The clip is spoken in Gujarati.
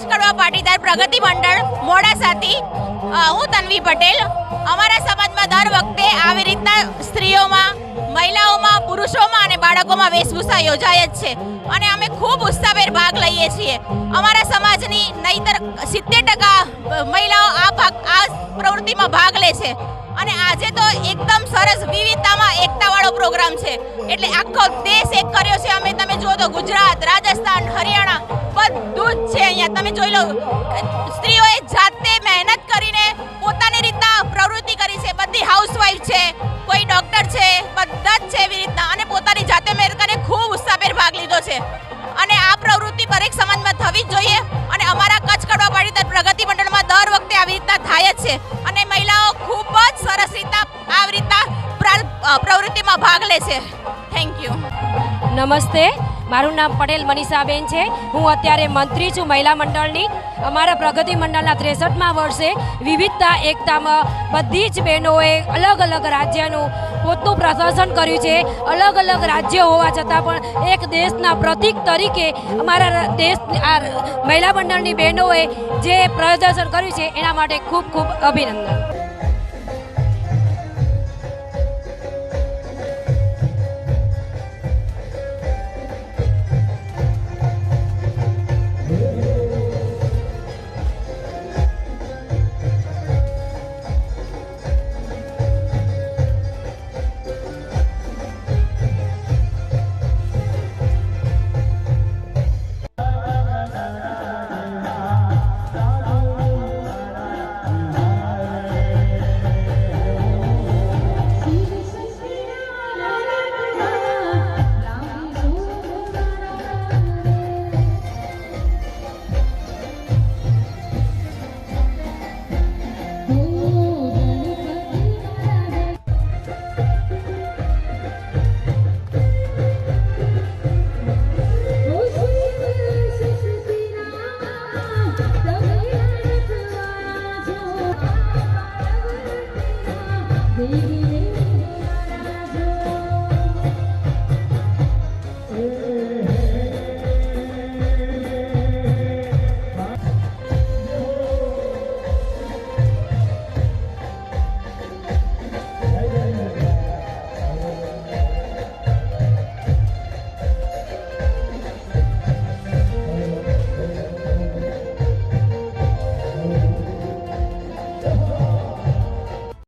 કચ્છ કડવા પાટીદાર પ્રગતિ મંડળ મોડાસાથી હું તન્વી પટેલ। અમારા સમાજમાં દર વખતે આવી રીતના સ્ત્રીઓમાં, મહિલાઓમાં, પુરુષોમાં અને બાળકોમાં વેશભૂષા યોજાય જ છે અને અમે ખૂબ ઉત્સાહભેર ભાગ લઈએ છીએ। અમારા સમાજની નહીતર 70% મહિલાઓ આ પ્રવૃત્તિમાં ભાગ લે છે અને આજે તો એકદમ સરસ વિવિધતામાં એકતાવાળો પ્રોગ્રામ છે। એટલે આખો દેશ એક કર્યો છે। અમે તમે જુઓ તો ગુજરાત, રાજસ્થાન, હરિયાણા બધું જ છે। અહીંયા તમે જોઈ લો, સ્ત્રીઓએ જાતે મહેનત કરીને પોતાની રીતના પ્રવૃત્તિ કરી છે। બધી હાઉસવાઈફ છે, કોઈ ડોક્ટર છે, બધા જ છે એવી રીતના અને પોતાની જાતે મહેનત કરીને ખૂબ ઉત્સાહભેર ભાગ લીધો છે અને આ પ્રવૃત્તિ દરેક સમાજમાં થવી જ જોઈએ અને અમારા કચ્છ કડવા પાટીદાર પ્રગતિ મંડળમાં દર વખતે આવી રીતના થાય જ છે અને મહિલાઓ ખૂબ જ સરસ રીતના આવી રીતના પ્રવૃત્તિમાં ભાગ લે છે। Thank you. નમસ્તે, મારું નામ પટેલ મનીષાબેન છે। હું અત્યારે મંત્રી છું મહિલા મંડળની। અમારા પ્રગતિ મંડળના 63મા વર્ષે વિવિધતા એકતામાં બધી જ બહેનોએ અલગ અલગ રાજ્યનું પોતાનું પ્રદર્શન કર્યું છે। અલગ અલગ રાજ્ય હોવા છતાં પણ એક દેશના પ્રતીક તરીકે અમારા મહિલા મંડળની બહેનોએ જે પ્રદર્શન કર્યું છે એના માટે ખૂબ ખૂબ અભિનંદન।